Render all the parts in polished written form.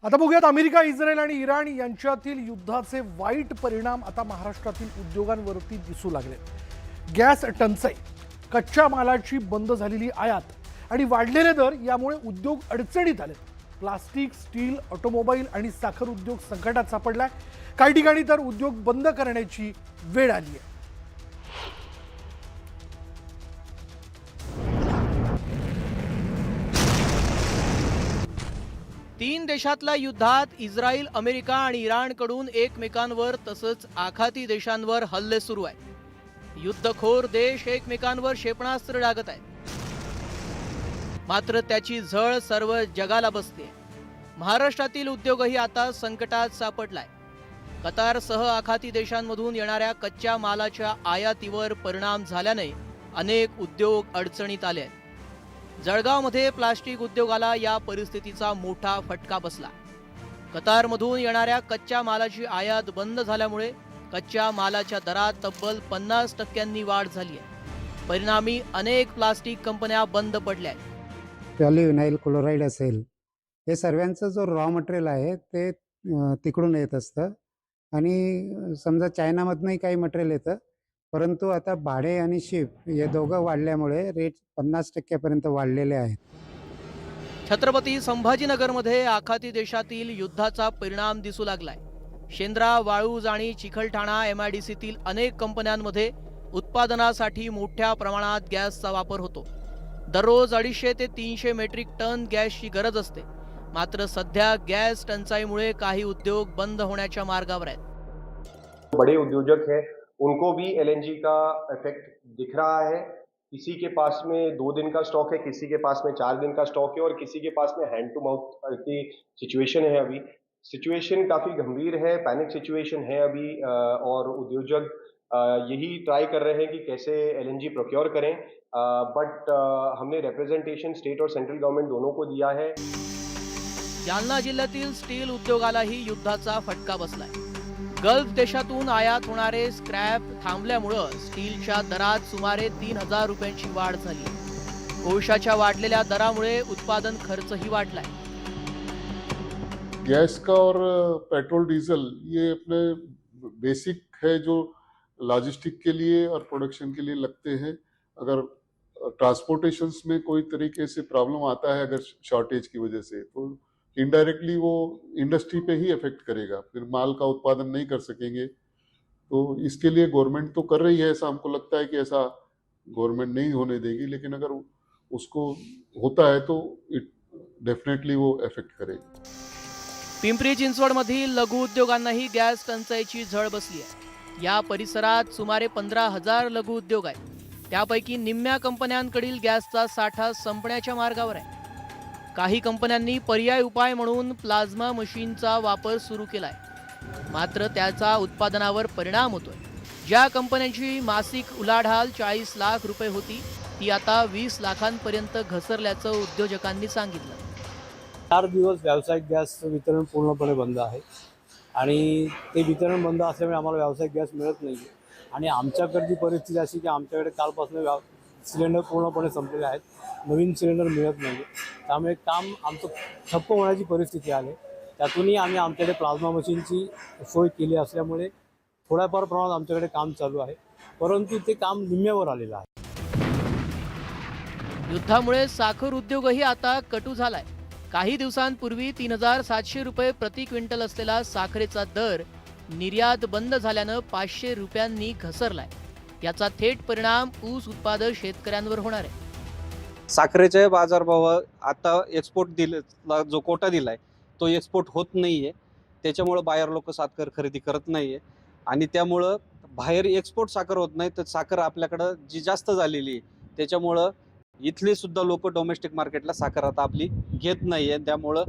आता बघूयात America, Israel आणि इराण यांच्यातील युद्धाचे वाईट परिणाम आता महाराष्ट्रातील उद्योगांवरती दिसू लागले। गॅस टंचाई, कच्च्या मालाची बंद झालेली आयात आणि वाढलेले दर यामुळे उद्योग अडचणीत आले। प्लास्टिक, स्टील, ऑटोमोबाईल आणि साखर उद्योग संकटात सापडलाय। काही ठिकाणी तर उद्योग बंद करण्याची वेळ आली आहे। तीन देशातल्या युद्धात इस्रायल, अमेरिका आणि इराणकडून एकमेकांवर तसंच आखाती देशांवर हल्ले सुरू आहेत। युद्धखोर देश एकमेकांवर क्षेपणास्त्र डागत आहेत, मात्र त्याची झळ सर्व जगाला बसते। महाराष्ट्रातील उद्योगही आता संकटात सापडलाय। कतारसह आखाती देशांमधून येणाऱ्या कच्च्या मालाच्या आयातीवर परिणाम झाल्याने अनेक उद्योग अडचणीत आले आहेत। जळगावमध्ये प्लास्टिक उद्योगाला या परिस्थितीचा मोठा फटका बसला। कतारमधून येणाऱ्या कच्च्या मालाची आयात बंद झाल्यामुळे कच्च्या मालाच्या दरात तब्बल 50% वाढ झाली आहे। परिणामी अनेक प्लास्टिक कंपन्या बंद पडल्या आहेत। पॉलीविनाइल क्लोराईड असेल, हे सर्वांचं जो रॉ मटेरियल आहे ते तिकडून येत असतं आणि समजा चायनामधनंही काही मटेरियल येतं, परंतु आता भाडे आणि शिप हे दोघं वाढल्यामुळे रेट 50% वाढलेले आहेत। छत्रपती संभाजीनगरमध्ये आखाती देशातील युद्धाचा परिणाम दिसू लागलाय। शेंद्रा, वाळूज आणि चिखलठाणा MIDCतील अनेक कंपन्यांमध्ये उत्पादनासाठी मोठ्या प्रमाणात गॅसचा वापर होतो। दररोज 250 ते 300 मेट्रिक टन गॅसची गरज असते। मात्र सध्या गॅस टंचाईमुळे काही उद्योग बंद होण्याच्या मार्गावर आहेत। बड़े उद्योजक हैं, उनको भी LNG का इफेक्ट दिख रहा है। किसी के पास में 2 दिन का स्टॉक है, किसी के पास में 4 दिन का स्टॉक है और किसी के पास में हैंड टू माउथ की सिचुएशन है। अभी सिचुएशन काफ़ी गंभीर है, पैनिक सिचुएशन है अभी और उद्योजक यही ट्राई कर रहे हैं कि कैसे LNG प्रोक्योर करें। बट हमने रिप्रेजेंटेशन स्टेट और सेंट्रल गवर्नमेंट दोनों को दिया है। जालना जिल्ह्यातील स्टील उद्योगालाही युद्धाचा फटका बसलाय। गल्फ देशातून आयात होणारे स्क्रॅप थांबल्यामुळं स्टीलच्या दरात सुमारे 3000 रुपयांची वाढ झाली। कोळशाच्या वाढलेल्या दरामुळे उत्पादन खर्चही वाढलाय। गैस का और पेट्रोल डीजल ये अपने बेसिक है जो लॉजिस्टिक के लिए और प्रोडक्शन के लिए लगते हैं। अगर ट्रांसपोर्टेशंस में कोई तरीके से प्रॉब्लम आता है अगर शॉर्टेज की वजह से, तो इनडायरेक्टली वो इंडस्ट्री पे ही इफेक्ट करेगा, फिर माल का उत्पादन नहीं कर सकेंगे। तो इसके लिए गवर्नमेंट तो कर रही है, ऐसा हमको लगता है कि ऐसा गवर्नमेंट नहीं होने देगी, लेकिन अगर उसको होता है तो इट डेफिनेटली वो इफेक्ट करेगी। पिंपरी चिंचवडमधील लघु उद्योगांनाही गॅस टंचाईची झळ बसली आहे। या परिसरात सुमारे 15,000 लघु उद्योग आहेत। त्यापैकी निम्म्या कंपन्यांकडील गॅसचा साठा संपण्याच्या मार्गावर आहे। काही कंपन्यांनी पर्याय उपाय म्हणून प्लाझ्मा मशीनचा वापर सुरू केलाय, मात्र त्याचा उत्पादनावर परिणाम होतोय। ज्या कंपन्यांची मासिक उलाढाल 40 लाख रुपये होती, ती आता 20 लाखांपर्यंत घसरल्याचं उद्योजकांनी सांगितलं। 4 दिवस व्यावसायिक गॅस वितरण पूर्णपणे बंद आहे आणि ते वितरण बंद असल्यामुळे आम्हाला व्यावसायिक गॅस मिळत नाही आहे। आणि आमच्याकडची परिस्थिती अशी की आमच्याकडे कालपासून सिलेंडर पूर्णपणे संपलेले आहेत, नवीन सिलेंडर मिळत नाही। त्यामुळे काम आमचं ठप्प होण्याची परिस्थिती आली। त्यातूनही आम्ही आमच्याकडे प्लाझ्मा मशीनची सोय केली असल्यामुळे थोड्याफार प्रमाणात आमच्याकडे काम चालू आहे, परंतु ते काम निम्म्यावर आलेलं आहे। युद्धामुळे साखर उद्योगही आता कटू झालाय। काही दिवसांपूर्वी 3700 रुपये प्रति क्विंटल असलेला साखरेचा दर निर्यात बंद झाल्यानं 500 रुपयांनी घसरलाय। याचा थेट परिणाम ऊस उत्पादक शेतकऱ्यांवर होणार आहे। साखरेचे बाजारभाव आता एक्सपोर्ट दिला जो कोटा दिलाय तो एक्सपोर्ट होत नाहीये, त्याच्यामुळे बायर लोक साखर खरेदी करत नाहीये आणि त्यामुळं बाहेर एक्सपोर्ट साखर होत नाही, तर साखर आपल्याकडं जी जास्त झालेली आहे त्याच्यामुळं इथले सुद्धा लोक डोमेस्टिक मार्केटला साखर आता आपली घेत नाहीये। त्यामुळं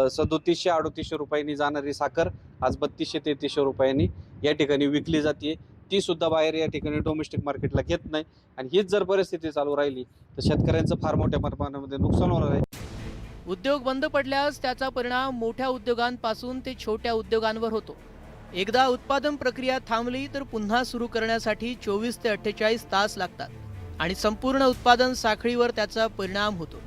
3700-3800 रुपयांनी जाणारी साखर आज 3200-3300 रुपयांनी या ठिकाणी विकली जाते। ती सुद्धा बाहेर या ठिकाणी डोमेस्टिक मार्केटला घेत नाही आणि हीच जर परिस्थिती चालू राहिली तर शेतकऱ्यांचं फार मोठ्या प्रमाणामध्ये नुकसान होणार आहे। उद्योग बंद पडल्यास त्याचा परिणाम मोठ्या उद्योगांपासून ते छोट्या उद्योगांवर होतो। एकदा उत्पादन प्रक्रिया थांबली तर पुन्हा सुरू करण्यासाठी 24 ते 48 तास लागतात आणि संपूर्ण उत्पादन साखळीवर त्याचा परिणाम होतो।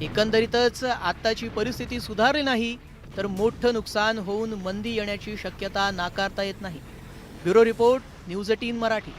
एकंदरीतच आताची परिस्थिती सुधारली नाही तर मोठं नुकसान होऊन मंदी येण्याची शक्यता नाकारता येत नाही. Bureau report, news 18 Marathi.